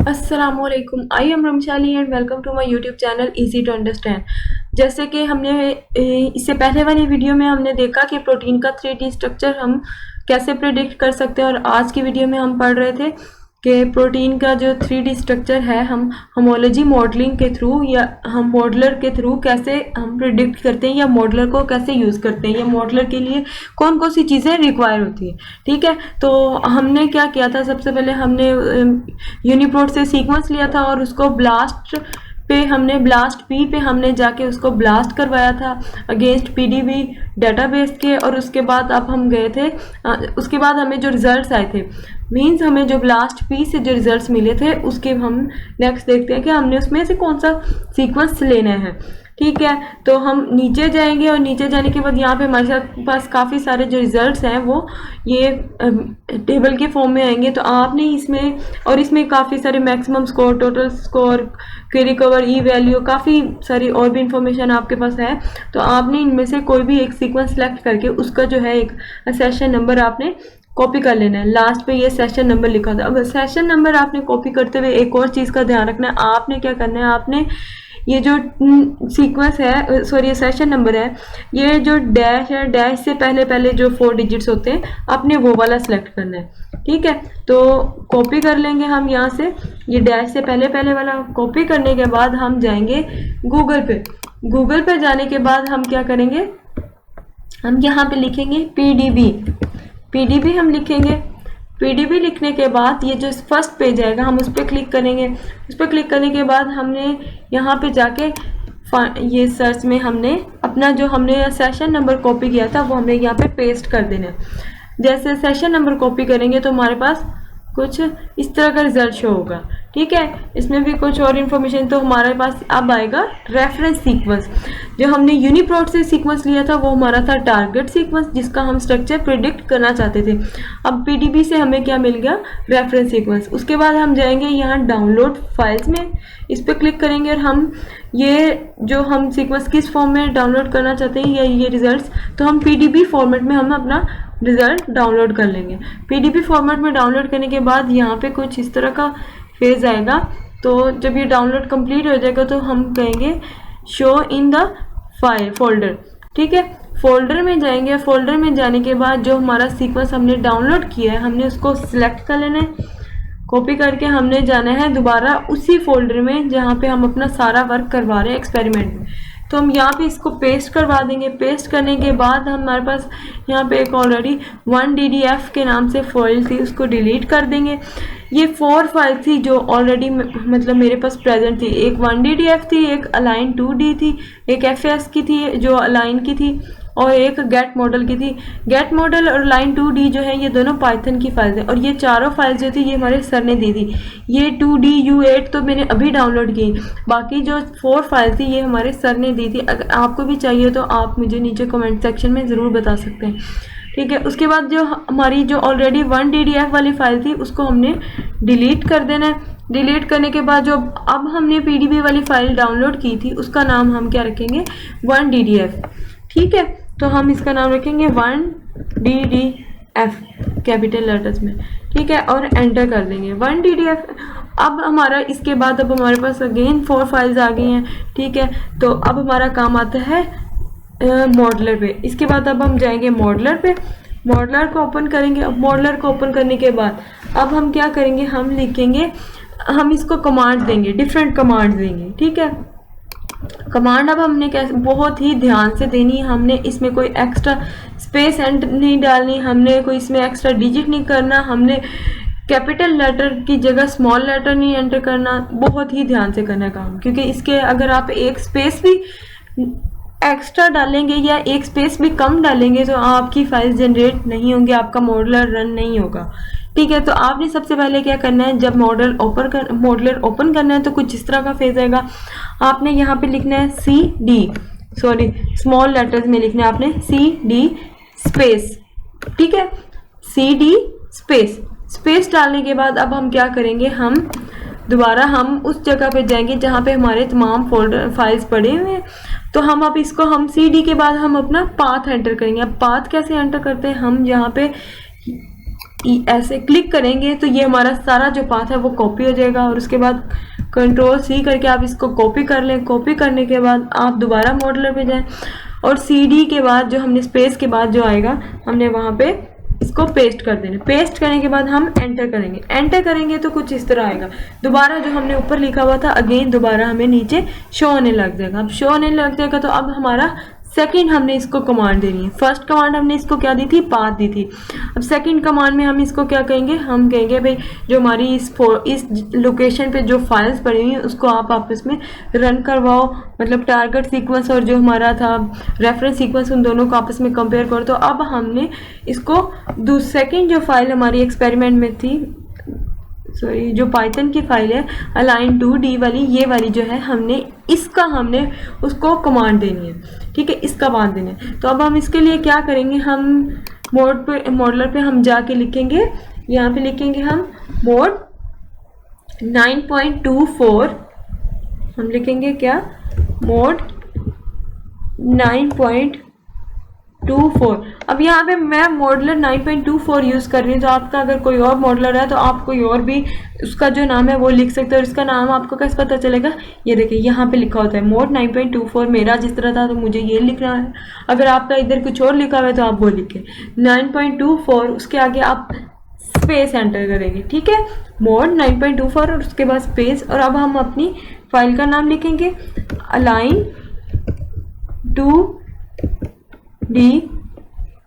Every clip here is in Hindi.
अस्सलामुअलैकुम, I am Ramshali and welcome to my YouTube channel easy to understand. जैसे कि हमने इससे पहले वाली वीडियो में हमने देखा कि प्रोटीन का 3D स्ट्रक्चर हम कैसे प्रिडिक्ट कर सकते हैं, और आज की वीडियो में हम पढ़ रहे थे कि प्रोटीन का जो 3D स्ट्रक्चर है हम होमोलॉजी मॉडलिंग के थ्रू या हम मॉडलर के थ्रू कैसे हम प्रिडिक्ट करते हैं, या मॉडलर को कैसे यूज़ करते हैं, या मॉडलर के लिए कौन कौन सी चीज़ें रिक्वायर होती है। ठीक है, तो हमने क्या किया था, सबसे पहले हमने यूनिप्रोट से सीक्वेंस लिया था और उसको ब्लास्ट पी पे हमने जाके उसको ब्लास्ट करवाया था अगेंस्ट पीडीबी डेटाबेस के। और उसके बाद अब हम गए थे, उसके बाद हमें जो रिजल्ट्स आए थे, मींस हमें जो ब्लास्ट पी से जो रिजल्ट्स मिले थे उसके हम नेक्स्ट देखते हैं कि हमने उसमें से कौन सा सीक्वेंस लेना है। ठीक है, तो हम नीचे जाएंगे और नीचे जाने के बाद यहाँ पे हमारे पास काफ़ी सारे जो रिजल्ट्स हैं वो ये टेबल के फॉर्म में आएंगे। तो आपने इसमें काफ़ी सारे maximum score, total score, query cover, ई वैल्यू, काफ़ी सारी और भी इंफॉर्मेशन आपके पास है। तो आपने इनमें से कोई भी एक सीक्वेंस सेलेक्ट करके उसका जो है एक सेशन नंबर आपने कॉपी कर लेना है। लास्ट पे ये सेशन नंबर लिखा था। अब सेशन नंबर आपने कॉपी करते हुए एक और चीज़ का ध्यान रखना है। आपने क्या करना है, आपने ये जो सीक्वेंस है, सॉरी ये सेशन नंबर है, ये जो डैश है, डैश से पहले जो 4 डिजिट्स होते हैं आपने वो वाला सिलेक्ट करना है। ठीक है, तो कॉपी कर लेंगे हम यहाँ से ये डैश से पहले वाला। कॉपी करने के बाद हम जाएंगे गूगल पे। गूगल पे जाने के बाद हम क्या करेंगे, हम यहाँ पे लिखेंगे पीडीबी हम लिखेंगे। पीडीबी लिखने के बाद ये जो फर्स्ट पेज आएगा हम उस पर क्लिक करेंगे। उस पर क्लिक करने के बाद हमने यहाँ पे जाके ये सर्च में हमने अपना जो हमने सेशन नंबर कॉपी किया था वो हमने यहाँ पे पेस्ट कर देना है। जैसे सेशन नंबर कॉपी करेंगे तो हमारे पास कुछ इस तरह का रिजल्ट शो होगा। ठीक है, इसमें भी कुछ और इन्फॉर्मेशन। तो हमारे पास अब आएगा रेफरेंस सीक्वेंस। जो हमने यूनिप्रोट से सीक्वेंस लिया था वो हमारा था टारगेट सीक्वेंस, जिसका हम स्ट्रक्चर प्रिडिक्ट करना चाहते थे। अब पीडीबी से हमें क्या मिल गया, रेफरेंस सीक्वेंस। उसके बाद हम जाएंगे यहाँ डाउनलोड फाइल्स में, इस पर क्लिक करेंगे और हम ये जो हम सीक्वेंस किस फॉर्म में डाउनलोड करना चाहते हैं या ये रिजल्ट्स, तो हम पीडीबी फॉर्मेट में हम अपना रिजल्ट डाउनलोड कर लेंगे। पीडीबी फॉर्मेट में डाउनलोड करने के बाद यहाँ पे कुछ इस तरह का फेज आएगा। तो जब ये डाउनलोड कंप्लीट हो जाएगा तो हम कहेंगे show in the file folder. ठीक है, फोल्डर में जाएंगे। फोल्डर में जाने के बाद जो हमारा सीक्वेंस हमने डाउनलोड किया है हमने उसको सिलेक्ट कर लेना है। कॉपी करके हमने जाना है दोबारा उसी फोल्डर में जहाँ पे हम अपना सारा वर्क करवा रहे हैं एक्सपेरिमेंट में। तो हम यहाँ पे इसको पेस्ट करवा देंगे। पेस्ट करने के बाद हमारे पास यहाँ पे एक ऑलरेडी 1ddf के नाम से फाइल थी, उसको डिलीट कर देंगे। ये 4 फाइल थी जो ऑलरेडी मतलब मेरे पास प्रेजेंट थी। एक 1ddf थी, एक अलाइन 2D थी, एक fs की थी जो अलाइन की थी, और एक गेट मॉडल की थी। गेट मॉडल और लाइन 2D जो है ये दोनों पाइथन की फाइल्स हैं। और ये चारों फाइल्स जो थी ये हमारे सर ने दी थी। ये 2D U8 तो मैंने अभी डाउनलोड की, बाकी जो 4 फाइल्स थी ये हमारे सर ने दी थी। अगर आपको भी चाहिए तो आप मुझे नीचे कमेंट सेक्शन में ज़रूर बता सकते हैं। ठीक है, उसके बाद जो हमारी जो ऑलरेडी 1ddf वाली फाइल थी उसको हमने डिलीट कर देना है। डिलीट करने के बाद जो अब हमने पीडीबी वाली फाइल डाउनलोड की थी उसका नाम हम क्या रखेंगे, 1ddf। ठीक है, तो हम इसका नाम रखेंगे 1ddf कैपिटल लेटर्स में। ठीक है, और एंटर कर देंगे 1ddf। अब हमारा इसके बाद अब हमारे पास अगेन 4 फाइल्स आ गई हैं। ठीक है, तो अब हमारा काम आता है मॉडलर पे। इसके बाद अब हम जाएंगे मॉडलर पे, मॉडलर को ओपन करेंगे। अब मॉडलर को ओपन करने के बाद अब हम क्या करेंगे, हम लिखेंगे, हम इसको कमांड देंगे, डिफरेंट कमांड देंगे। ठीक है, कमांड अब हमने कैसे बहुत ही ध्यान से देनी है। हमने इसमें कोई एक्स्ट्रा स्पेस एंटर नहीं डालनी, हमने कोई इसमें एक्स्ट्रा डिजिट नहीं करना, हमने कैपिटल लेटर की जगह स्मॉल लेटर नहीं एंटर करना। बहुत ही ध्यान से करना काम, क्योंकि इसके अगर आप एक स्पेस भी एक्स्ट्रा डालेंगे या एक स्पेस भी कम डालेंगे तो आपकी फाइल जनरेट नहीं होंगी, आपका मॉडलर रन नहीं होगा। ठीक है, तो आपने सबसे पहले क्या करना है, जब मॉडलर ओपन करना है तो कुछ इस तरह का फेज आएगा। आपने यहाँ पे लिखना है स्मॉल लेटर्स में लिखना है आपने CD स्पेस। ठीक है, CD स्पेस डालने के बाद अब हम क्या करेंगे, हम दोबारा हम उस जगह पे जाएंगे जहाँ पे हमारे तमाम फोल्डर फाइल्स पड़े हुए हैं। तो हम अब इसको हम CD के बाद हम अपना पाथ एंटर करेंगे। अब पाथ कैसे एंटर करते हैं, हम यहाँ पे ऐसे क्लिक करेंगे तो ये हमारा सारा जो पाथ है वो कॉपी हो जाएगा। और उसके बाद Ctrl+C करके आप इसको कॉपी कर लें। कॉपी करने के बाद आप दोबारा मॉडलर पे जाएं और CD के बाद जो हमने स्पेस के बाद जो आएगा हमने वहाँ पे इसको पेस्ट कर देना। पेस्ट करने के बाद हम एंटर करेंगे। एंटर करेंगे तो कुछ इस तरह आएगा। दोबारा जो हमने ऊपर लिखा हुआ था अगेन दोबारा हमें नीचे शो होने लग जाएगा। अब शो होने लग जाएगा तो अब हमारा सेकंड हमने इसको कमांड देनी है। फर्स्ट कमांड हमने इसको क्या दी थी, पाथ दी थी। अब सेकंड कमांड में हम इसको क्या कहेंगे, हम कहेंगे भाई जो हमारी इस लोकेशन पे जो फाइल्स पड़ी हुई हैं उसको आप आपस में रन करवाओ, मतलब टारगेट सीक्वेंस और जो हमारा था रेफरेंस सीक्वेंस उन दोनों को आपस में कंपेयर करो। तो अब हमने इसको सेकंड जो फाइल हमारी एक्सपेरिमेंट में थी, सॉरी जो पाइथन की फाइल है align2d वाली, ये वाली जो है हमने उसको कमांड देनी है। ठीक है, इसका कमांड देना है। तो अब हम इसके लिए क्या करेंगे, हम मॉडलर पे हम जाके लिखेंगे, यहाँ पे लिखेंगे हम मोड 9.24, हम लिखेंगे क्या, मोड 9.24। अब यहाँ पे मैं मॉडलर 9.24 यूज कर रही हूँ, तो आपका अगर कोई और मॉडलर है तो आप कोई और भी उसका जो नाम है वो लिख सकते हो। और इसका नाम आपको कैसे पता चलेगा, ये देखिए यहाँ पे लिखा होता है मोड 9.24। मेरा जिस तरह था तो मुझे ये लिखना है, अगर आपका इधर कुछ और लिखा हुआ है तो आप वो लिखें 9.24, उसके आगे आप स्पेस एंटर करेंगे। ठीक है, मोड 9.24 और उसके बाद स्पेस। और अब हम अपनी फाइल का नाम लिखेंगे align2d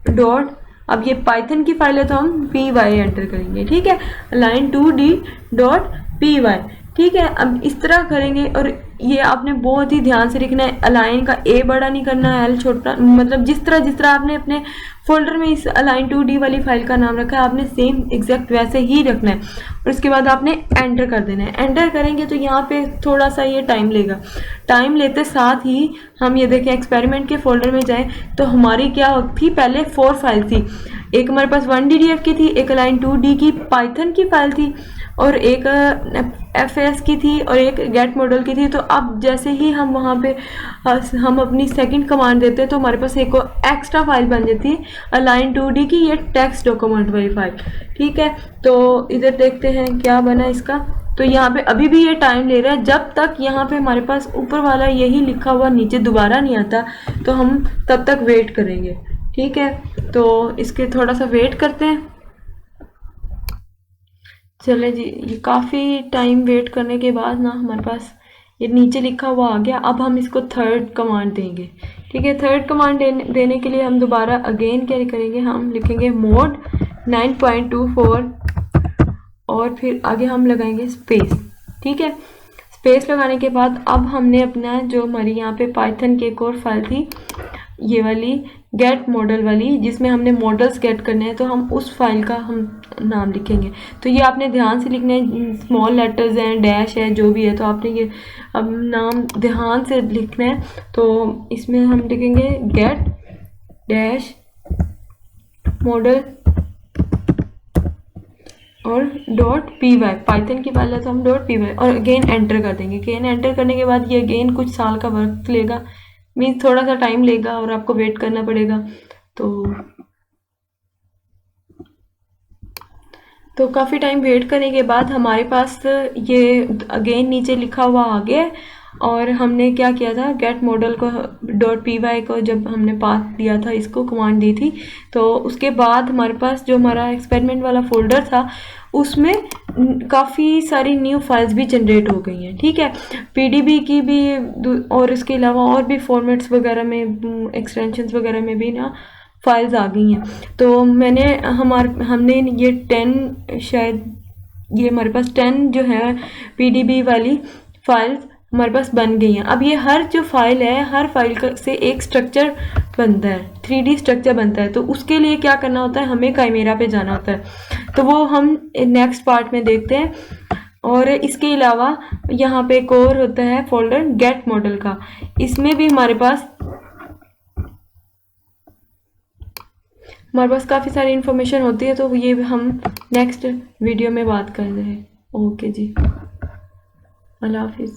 डॉट, अब ये पाइथन की फाइल है तो हम py एंटर करेंगे। ठीक है, align2d डॉट py। ठीक है, अब इस तरह करेंगे और ये आपने बहुत ही ध्यान से लिखना है। अलाइन का ए बड़ा नहीं करना है, एल छोटा, मतलब जिस तरह आपने अपने फोल्डर में इस align2d वाली फाइल का नाम रखा है आपने सेम एग्जैक्ट वैसे ही रखना है। और उसके बाद आपने एंटर कर देना है। एंटर करेंगे तो यहाँ पे थोड़ा सा ये टाइम लेगा। टाइम लेते साथ ही हम ये देखें एक्सपेरिमेंट के फोल्डर में जाएं तो हमारी क्या थी, पहले 4 फाइल थी। एक हमारे पास 1ddf की थी, एक align2d की पाइथन की फाइल थी, और एक fs की थी, और एक गेट मॉडल की थी। तो अब जैसे ही हम वहाँ पे हम अपनी सेकंड कमांड देते हैं तो हमारे पास एक एक्स्ट्रा फाइल बन जाती है align2d की, ये टेक्स्ट डॉक्यूमेंट वाली फाइल। ठीक है, तो इधर देखते हैं क्या बना इसका। तो यहाँ पे अभी भी ये टाइम ले रहा है, जब तक यहाँ पे हमारे पास ऊपर वाला यही लिखा हुआ नीचे दोबारा नहीं आता तो हम तब तक वेट करेंगे। ठीक है, तो इसके थोड़ा सा वेट करते हैं। चले जी, ये काफ़ी टाइम वेट करने के बाद ना हमारे पास ये नीचे लिखा हुआ आ गया। अब हम इसको थर्ड कमांड देंगे। ठीक है, थर्ड कमांड देने के लिए हम दोबारा अगेन क्या करेंगे, हम लिखेंगे मोड 9.24 और फिर आगे हम लगाएंगे स्पेस। ठीक है, स्पेस लगाने के बाद अब हमने अपना जो हमारी यहाँ पे पाइथन की एक और फाइल थी, ये वाली गेट मॉडल वाली, जिसमें हमने मॉडल्स गेट करने हैं, तो हम उस फाइल का हम नाम लिखेंगे। तो ये आपने ध्यान से लिखना है, स्मॉल लेटर्स हैं, डैश है, जो भी है, तो आपने ये अब नाम ध्यान से लिखना है। तो इसमें हम लिखेंगे गेट डैश मॉडल और डॉट py, पाइथन की फाइल है तो हम डॉट py, और अगेन एंटर कर देंगे। अगेन एंटर करने के बाद ये अगेन कुछ साल का वक्त लेगा, मीन्स थोड़ा सा टाइम लेगा और आपको वेट करना पड़ेगा। तो काफ़ी टाइम वेट करने के बाद हमारे पास ये अगेन नीचे लिखा हुआ आ गया। और हमने क्या किया था, गेट मॉडल को डॉट py को जब हमने पाथ दिया था, इसको कमांड दी थी, तो उसके बाद हमारे पास जो हमारा एक्सपेरिमेंट वाला फोल्डर था उसमें काफ़ी सारी न्यू फाइल्स भी जनरेट हो गई हैं। ठीक है, pdb की भी, और इसके अलावा और भी फॉर्मेट्स वगैरह में, एक्सटेंशंस वगैरह में भी ना फाइल्स आ गई हैं। तो हमने ये 10 शायद, ये हमारे पास 10 जो है pdb वाली फाइल्स हमारे पास बन गई हैं। अब ये हर जो फाइल है, हर फाइल से एक स्ट्रक्चर बनता है, 3D स्ट्रक्चर बनता है। तो उसके लिए क्या करना होता है, हमें काइमेरा पे जाना होता है, तो वो हम नेक्स्ट पार्ट में देखते हैं। और इसके अलावा यहाँ पे एक और होता है फोल्डर गेट मॉडल का, इसमें भी हमारे पास काफ़ी सारी इंफॉर्मेशन होती है, तो ये हम नेक्स्ट वीडियो में बात कर रहे हैं। ओके जी, अल्लाह हाफिज़।